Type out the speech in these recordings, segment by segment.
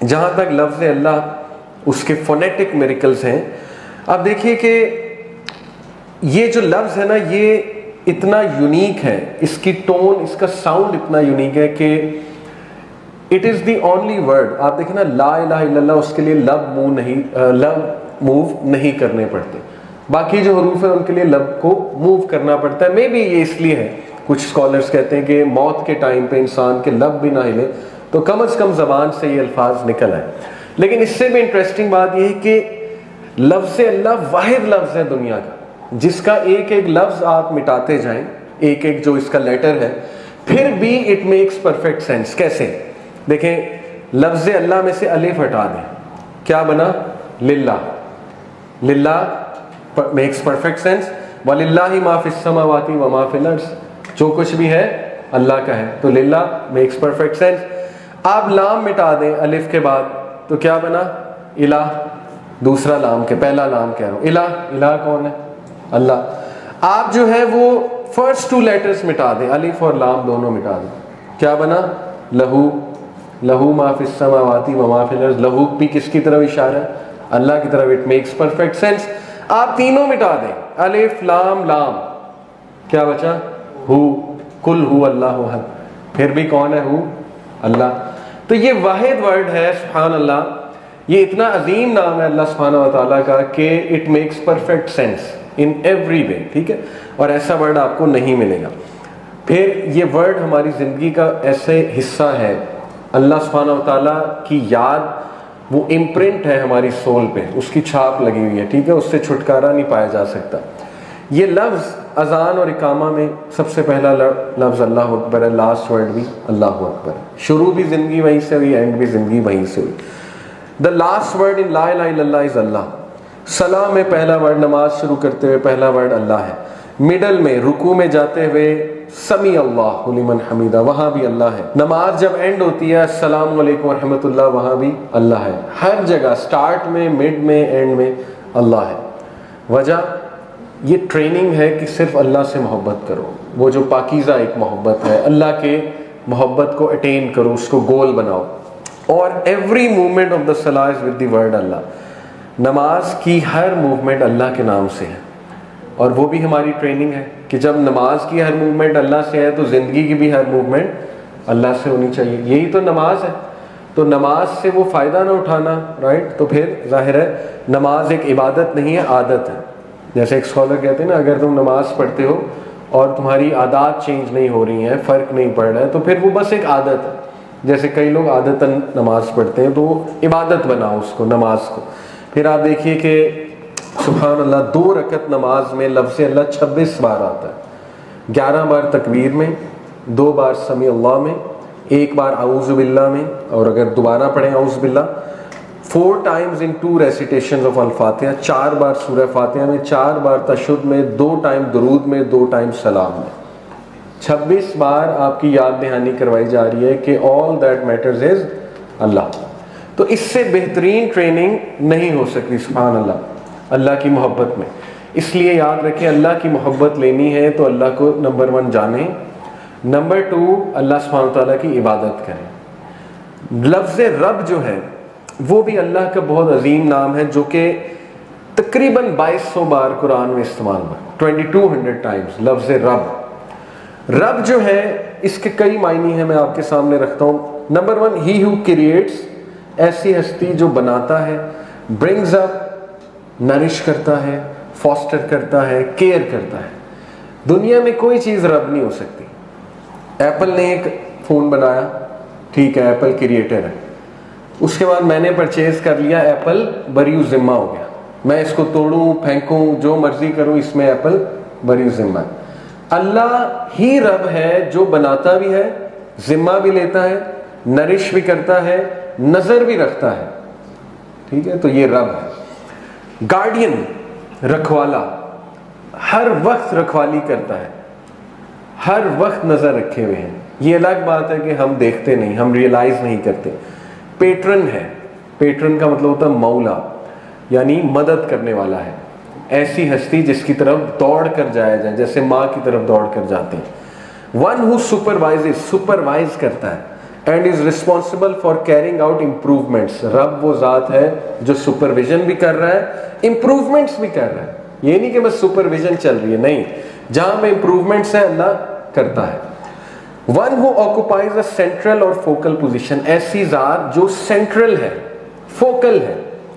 جہاں تک لفظ اللہ اس کے فونیٹک میریکلز ہیں، اب دیکھیے کہ یہ جو لفظ ہے نا یہ اتنا یونیک ہے، اس کی ٹون، اس کا ساؤنڈ اتنا یونیک ہے کہ it is the only word. آپ دیکھیں نا لا الہ الا اللہ، اس کے لیے لب موو نہیں کرنے پڑتے. باقی جو حروف ہیں ان کے لیے لب کو موو کرنا پڑتا ہے. مے بی یہ اس لیے ہے، کچھ اسکالرس کہتے ہیں کہ موت کے ٹائم پہ انسان کے لب بھی نہ ہلے تو کم از کم زبان سے یہ الفاظ نکل آئے. لیکن اس سے بھی انٹرسٹنگ بات یہ ہے کہ لفظ اللہ واحد لفظ ہے دنیا کا جس کا ایک ایک لفظ آپ مٹاتے جائیں، ایک ایک جو اس کا لیٹر ہے، پھر بھی اٹ میکس پرفیکٹ سینس. کیسے؟ دیکھیں لفظ اللہ میں سے الف ہٹا دیں، کیا بنا؟ للہ. للہ میکس پرفیکٹ سینس. وَلِلَّهِ مَا فِي السَّمَاوَاتِ وَمَا فِي الْأَرْضِ، جو کچھ بھی ہے اللہ کا ہے، تو للہ میکس پرفیکٹ سینس. آپ لام مٹا دیں الف کے بعد تو کیا بنا؟ الہ. دوسرا لام کے پہلا لام کہہ رہا ہوں، الہ. الہ کون ہے؟ اللہ. آپ جو ہے وہ فرسٹ ٹو لیٹرز مٹا دیں، الف اور لام دونوں مٹا دیں، کیا بنا؟ لہو. لہو ما فی السماوات وما فی الارض. لہو بھی کس کی طرف اشارہ ہے؟ اللہ کی طرف. It makes perfect sense. آپ تینوں مٹا دیں، الف لام لام، کیا بچا؟ ہو. کل ہو اللہ احد. پھر بھی کون ہے؟ ہو اللہ. تو یہ واحد ورڈ ہے سبحان اللہ. یہ اتنا عظیم نام ہے اللہ سبحانہ و تعالیٰ کا کہ it makes perfect sense in every way. ٹھیک ہے، اور ایسا ورڈ آپ کو نہیں ملے گا. پھر یہ ورڈ ہماری زندگی کا ایسے حصہ ہے، اللہ سبحانہ و تعالیٰ کی یاد وہ امپرنٹ ہے ہماری سول پہ، اس کی چھاپ لگی ہوئی ہے. ٹھیک ہے، اس سے چھٹکارا نہیں پایا جا سکتا. یہ لفظ اذان اور اقامہ میں سب سے پہلا لفظ اللہ اکبر ہے، لاسٹ ورڈ بھی اللہ اکبر. شروع بھی زندگی وہیں سے ہوئی، اینڈ بھی زندگی وہیں سے ہوئی. دا لاسٹ ورڈ ان لا الہ الا اللہ از اللہ. سلام میں پہلا ورڈ، نماز شروع کرتے ہوئے پہلا ورڈ اللہ ہے. مڈل میں رکوع میں جاتے ہوئے سمیع اللہ لمن حمیدہ، وہاں بھی اللہ ہے. نماز جب اینڈ ہوتی ہے السلام علیکم ورحمۃ اللہ، وہاں بھی اللہ ہے. ہر جگہ سٹارٹ میں، مڈ میں، اینڈ میں اللہ ہے. وجہ یہ ٹریننگ ہے کہ صرف اللہ سے محبت کرو. وہ جو پاکیزہ ایک محبت ہے، اللہ کے محبت کو اٹین کرو، اس کو گول بناؤ. اور ایوری موومنٹ آف دا صلاح از ود دی ورڈ اللہ. نماز کی ہر موومنٹ اللہ کے نام سے ہے، اور وہ بھی ہماری ٹریننگ ہے کہ جب نماز کی ہر موومنٹ اللہ سے ہے تو زندگی کی بھی ہر موومنٹ اللہ سے ہونی چاہیے. یہی تو نماز ہے. تو نماز سے وہ فائدہ نہ اٹھانا، رائٹ؟ تو پھر ظاہر ہے نماز ایک عبادت نہیں ہے، عادت ہے. جیسے ایک اسکالر کہتے ہیں نا، اگر تم نماز پڑھتے ہو اور تمہاری عادات چینج نہیں ہو رہی ہیں، فرق نہیں پڑ رہا ہے، تو پھر وہ بس ایک عادت ہے. جیسے کئی لوگ عادتاً نماز پڑھتے ہیں تو وہ عبادت بناؤ اس کو، نماز کو. پھر آپ دیکھیے کہ سبحان اللہ 2 رکعت نماز میں لفظ اللہ 26 بار آتا ہے. 11 بار تکبیر میں، 2 بار سمیع اللہ میں، 1 بار اعوذ باللہ میں، اور اگر دوبارہ پڑھیں اعوذ باللہ 4 times in 2 recitations of الفاتحہ، 4 بار سورہ فاتحہ میں، 4 بار تشہد میں، 2 ٹائم درود میں، 2 ٹائم سلام میں. 26 بار آپ کی یاد دہانی کروائی جا رہی ہے کہ all that matters is اللہ. تو اس سے بہترین ٹریننگ نہیں ہو سکتی سبحان اللہ اللہ کی محبت میں. اس لیے یاد رکھیں اللہ کی محبت لینی ہے تو اللہ کو نمبر 1 جانیں، نمبر 2 اللہ سبحانہ وتعالیٰ کی عبادت کریں. لفظ رب جو ہے وہ بھی اللہ کا بہت عظیم نام ہے، جو کہ تقریباً 2200 بار قرآن میں استعمال ہوا، 2200 times لفظ رب. رب جو ہے اس کے کئی معنی ہیں، میں آپ کے سامنے رکھتا ہوں. نمبر 1 ہی ہو کریٹس، ایسی ہستی جو بناتا ہے، برنگز اپ نرش کرتا ہے، فاسٹر کرتا ہے، کیئر کرتا ہے. دنیا میں کوئی چیز رب نہیں ہو سکتی. ایپل نے ایک فون بنایا، ٹھیک ہے، ایپل کریٹر ہے. اس کے بعد میں نے پرچیز کر لیا، ایپل بری ذمہ ہو گیا. میں اس کو توڑوں پھینکوں جو مرضی کروں، اس میں ایپل بری ذمہ ہے. اللہ ہی رب ہے جو بناتا بھی ہے، ذمہ بھی لیتا ہے، نرش بھی کرتا ہے، نظر بھی رکھتا ہے. ٹھیک ہے، تو یہ رب ہے. گارڈین، رکھوالا، ہر وقت رکھوالی کرتا ہے، ہر وقت نظر رکھے ہوئے ہیں. یہ الگ بات ہے کہ ہم دیکھتے نہیں، ہم ریئلائز نہیں کرتے. پیٹرن ہے، پیٹرن کا مطلب ہوتا ہے مولا، یعنی مدد کرنے والا ہے. ایسی ہستی جس کی طرف دوڑ کر جایا جائے، جیسے ماں کی طرف دوڑ کر جاتے ہیں. ون ہو سپروائزز، سپروائز کرتا ہے، and is responsible for carrying out improvements. رب وہ ذات ہے جو سپرویژن بھی کر رہا ہے, امپروومنٹس بھی کر رہا ہے. یہ نہیں کہ بس سپرویژن چل رہی ہے, نہیں, جہاں میں امپروومنٹس ہے اللہ کرتا ہے. One who occupies a central اور فوکل پوزیشن, ایسی ذات جو سینٹرل ہے, فوکل ہے,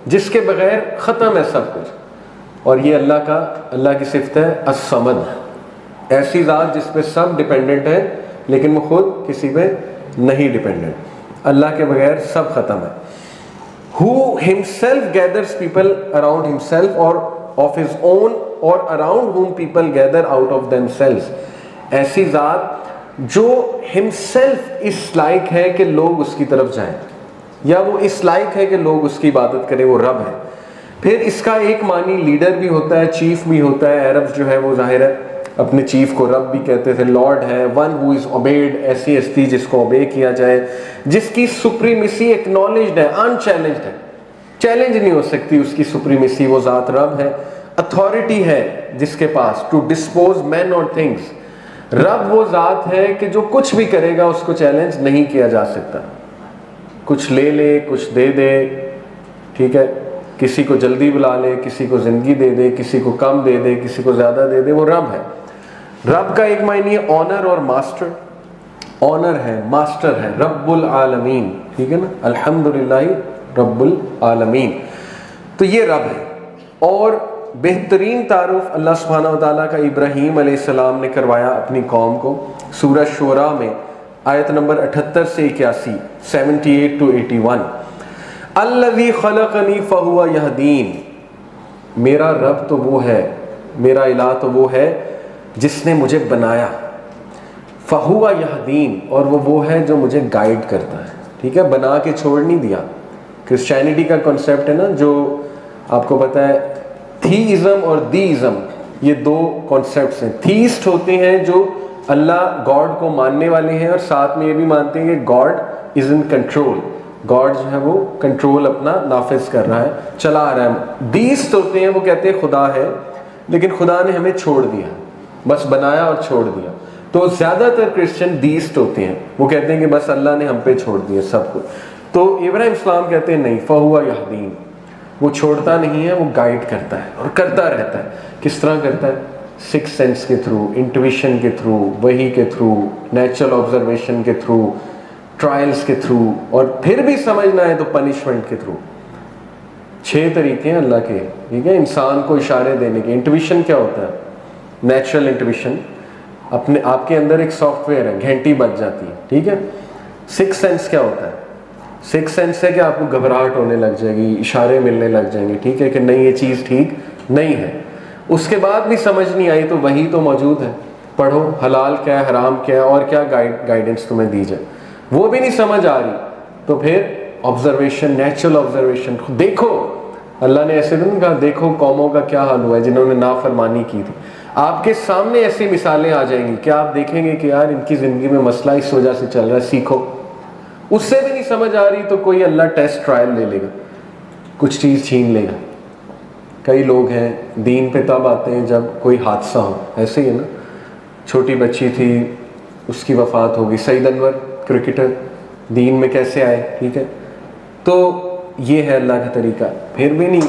جس کے بغیر ختم ہے سب کچھ. اور یہ اللہ کی صفت ہے الصمد, ایسی ذات جس پہ سب ڈپینڈنٹ ہے لیکن وہ خود کسی پہ نہیں ڈپینڈنٹ, اللہ کے بغیر سب ختم ہے. who himself gathers people around himself or of his own or around whom people gather out of themselves. ایسی ذات جو himself اس لائق ہے کہ لوگ اس کی طرف جائیں, یا وہ اس لائق ہے کہ لوگ اس کی عبادت کریں, وہ رب ہے. پھر اس کا ایک معنی لیڈر بھی ہوتا ہے, چیف بھی ہوتا ہے. عرب جو ہے وہ ظاہر ہے اپنے چیف کو رب بھی کہتے تھے, لارڈ ہے. ون ہو از اوبیڈ, ایسی ہستی جس کو اوبے کیا جائے, جس کی سپریمیسی ایکنالجڈ ہے, انچیلنجڈ ہے, چیلنج نہیں ہو سکتی اس کی سپریمیسی. وہ ذات رب ہے. اتھارٹی ہے جس کے پاس, ٹو ڈسپوز مین اور تھنگس. رب وہ ذات ہے کہ جو کچھ بھی کرے گا اس کو چیلنج نہیں کیا جا سکتا. کچھ لے لے, کچھ دے دے, ٹھیک ہے, کسی کو جلدی بلا لے, کسی کو زندگی دے دے, کسی کو کم دے دے, کسی کو زیادہ دے دے, وہ رب ہے. رب کا ایک معنی ہے آنر اور ماسٹر. آنر ہے, ماسٹر ہے, رب العالمین, ٹھیک ہے نا, الحمدللہ رب العالمین. تو یہ رب ہے. اور بہترین تعارف اللہ سبحانہ و تعالیٰ کا ابراہیم علیہ السلام نے کروایا اپنی قوم کو سورہ شعراء میں آیت نمبر 78 سے 81, 78 to 81. الذی خلقنی فہو یہدین, میرا رب تو وہ ہے, میرا الہ تو وہ ہے جس نے مجھے بنایا. فہو یہدین, اور وہ ہے جو مجھے گائیڈ کرتا ہے. ٹھیک ہے, بنا کے چھوڑ نہیں دیا. کرسچینٹی کا کنسیپٹ ہے نا, جو آپ کو پتہ ہے تھیزم اور دیزم, یہ دو کنسیپٹس ہیں. تھیسٹ ہوتے ہیں جو اللہ گاڈ کو ماننے والے ہیں اور ساتھ میں یہ بھی مانتے ہیں کہ God is in control, God جو ہے وہ کنٹرول اپنا نافذ کر رہا ہے, چلا آ رہا ہے. دیسٹ ہوتے ہیں, وہ کہتے ہیں خدا ہے لیکن خدا نے ہمیں چھوڑ دیا, بس بنایا اور چھوڑ دیا. تو زیادہ تر کرسچن دیسٹ ہوتے ہیں, وہ کہتے ہیں کہ بس اللہ نے ہم پہ چھوڑ دیا سب کچھ. تو ابراہیم اسلام کہتے ہیں نہیں, فہو یہدین, وہ چھوڑتا نہیں ہے, وہ گائیڈ کرتا ہے اور کرتا رہتا ہے. کس طرح کرتا ہے؟ سکس سینس کے تھرو, انٹویشن کے تھرو, وحی کے تھرو, نیچرل آبزرویشن کے تھرو, ٹرائلز کے تھرو, اور پھر بھی سمجھنا ہے تو پنشمنٹ کے تھرو. 6 طریقے ہیں اللہ کے, ٹھیک ہے, انسان کو اشارے دینے کے. انٹویشن کیا ہوتا ہے؟ نیچرل انٹویشن, اپنے آپ کے اندر ایک سافٹ ویئر ہے, گھنٹی بج جاتی ہے, ٹھیک ہے. سکس سینس کیا ہوتا ہے؟ سکس سینس ہے کہ آپ کو گھبراہٹ ہونے لگ جائے گی, اشارے ملنے لگ جائیں گے, ٹھیک ہے, کہ نہیں یہ چیز ٹھیک نہیں ہے. اس کے بعد بھی سمجھ نہیں آئی تو وہی تو موجود ہے, پڑھو حلال کیا ہے, حرام کیا ہے, اور کیا گائیڈنس تمہیں دی جائے, وہ بھی نہیں سمجھ آ رہی تو پھر آبزرویشن, نیچرل آبزرویشن. دیکھو, اللہ نے ایسے نہیں کہا دیکھو قوموں کا کیا حال ہوا ہے جنہوں نے نافرمانی کی تھی. آپ کے سامنے ایسی مثالیں آ جائیں گی کہ آپ دیکھیں گے کہ یار ان کی زندگی میں مسئلہ اس وجہ سے چل رہا ہے, سیکھو. اس سے بھی نہیں سمجھ آ رہی تو کوئی اللہ ٹیسٹ ٹرائل لے لے گا, کچھ چیز چھین لے گا. کئی لوگ ہیں دین پہ تب آتے ہیں جب کوئی حادثہ ہو. ایسے ہی ہے نا, چھوٹی بچی تھی, اس کی وفات ہو گئی. سعید انور کرکٹر دین میں کیسے آئے, ٹھیک ہے. تو یہ ہے اللہ کا طریقہ. پھر بھی نہیں,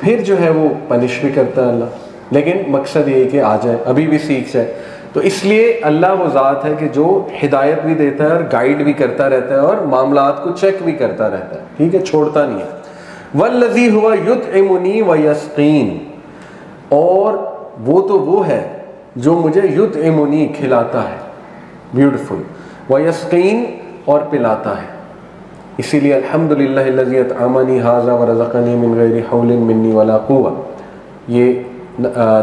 پھر جو ہے وہ پنش بھی کرتا ہے اللہ, لیکن مقصد یہ ہے کہ آ جائے, ابھی بھی سیکھ جائے. تو اس لیے اللہ وہ ذات ہے کہ جو ہدایت بھی دیتا ہے اور گائیڈ بھی کرتا رہتا ہے اور معاملات کو چیک بھی کرتا رہتا ہے, ٹھیک ہے, چھوڑتا نہیں ہے. والذی ہوا یطعمنی ویسقین, اور وہ تو وہ ہے جو مجھے یطعمنی کھلاتا ہے, بیوٹیفل, ویسقین اور پلاتا ہے. اسی لیے الحمدللہ الذی اطعمنی ھذا ورزقنی من غیر حول منی ولا قوہ, یہ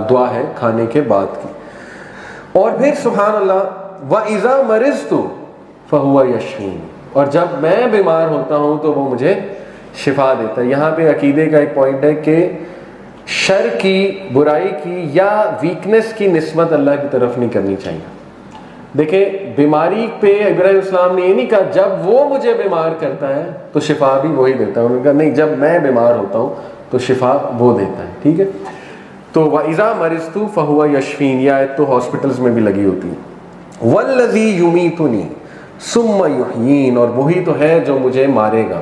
دعا ہے کھانے کے بعد کی. اور پھر سبحان اللہ, وَإِذَا مَرِضْتُ فَهُوَ يَشْفِينِ, اور جب میں بیمار ہوتا ہوں تو وہ مجھے شفا دیتا ہے. یہاں پہ عقیدے کا ایک پوائنٹ ہے کہ شر کی, برائی کی یا ویکنس کی نسبت اللہ کی طرف نہیں کرنی چاہیے. دیکھیں بیماری پہ ابراہیم اسلام نے یہ نہیں کہا جب وہ مجھے بیمار کرتا ہے تو شفا بھی وہی دیتا ہے. انہوں نے کہا نہیں, جب میں بیمار ہوتا ہوں تو شفا وہ دیتا ہے, ٹھیک ہے. تو وَإِذَا مَرِضْتُ فَهُوَ يَشْفِينِ, یہ آیت تو ہاسپٹلز میں بھی لگی ہوتی ہے. وَالَّذِي يُمِيتُنِي, ثم یحیین، اور وہی تو ہے جو مجھے مارے گا،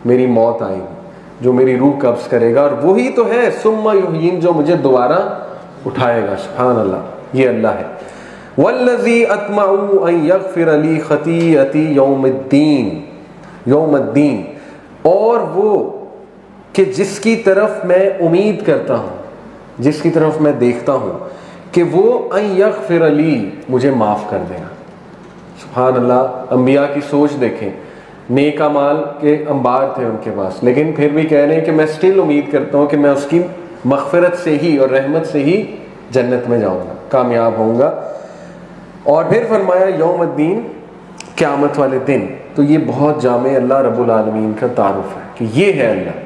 میری موت آئے گی، جو میری روح قبض کرے گا، اور وہی تو ہے ثم یحیین جو مجھے دوبارہ اٹھائے گا. سبحان اللہ، یہ اللہ ہے. والذی اطمع ان یغفر لی خطیئتی یوم الدین، یوم الدین، اور وہ کہ جس کی طرف میں امید کرتا ہوں، جس کی طرف میں دیکھتا ہوں کہ وہ ان یغفر لی، مجھے معاف کر دے گا. سبحان اللہ، انبیاء کی سوچ دیکھیں، نیک اعمال کے انبار تھے ان کے پاس، لیکن پھر بھی کہہ رہے ہیں کہ میں سٹل امید کرتا ہوں کہ میں اس کی مغفرت سے ہی اور رحمت سے ہی جنت میں جاؤں گا، کامیاب ہوں گا. اور پھر فرمایا یوم الدین، قیامت والے دن. تو یہ بہت جامع اللہ رب العالمین کا تعارف ہے کہ یہ ہے اللہ.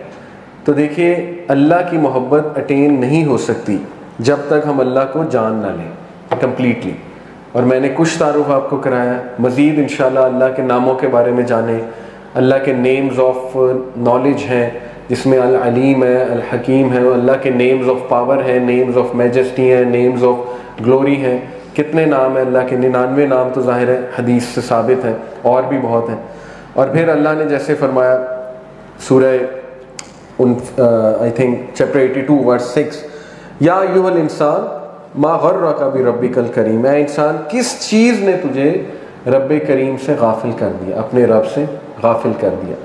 تو دیکھیے، اللہ کی محبت اٹین نہیں ہو سکتی جب تک ہم اللہ کو جان نہ لیں کمپلیٹلی. اور میں نے کچھ تعارف آپ کو کرایا، مزید انشاءاللہ اللہ کے ناموں کے بارے میں جانیں. اللہ کے نیمز آف نالج ہیں جس میں العلیم ہے، الحکیم ہے. اللہ کے نیمز آف پاور ہیں، نیمز آف میجسٹی ہیں، نیمز آف گلوری ہیں. کتنے نام ہیں اللہ کے؟ 99 نام تو ظاہر ہے حدیث سے ثابت ہیں، اور بھی بہت ہیں. اور پھر اللہ نے جیسے فرمایا سورہ آئی تھنک چیپٹر 82 ورس 6، یا ایھا الانسان ما غرک بربک الکریم، اے انسان کس چیز نے تجھے رب کریم سے غافل کر دیا، اپنے رب سے غافل کر دیا.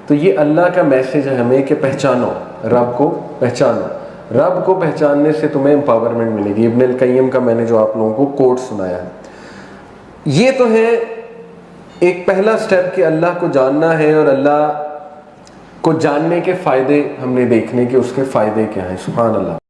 تو یہ اللہ کا میسج ہے ہمیں کہ پہچانو رب کو، پہچانو رب کو. پہچاننے سے تمہیں امپاورمنٹ ملے گی. ابن القیم کا میں نے جو آپ لوگوں کو کوٹ سنایا ہے، یہ تو ہے ایک پہلا سٹیپ کہ اللہ کو جاننا ہے، اور اللہ کو جاننے کے فائدے ہم نے دیکھنے کہ اس کے فائدے کیا ہیں. سبحان اللہ.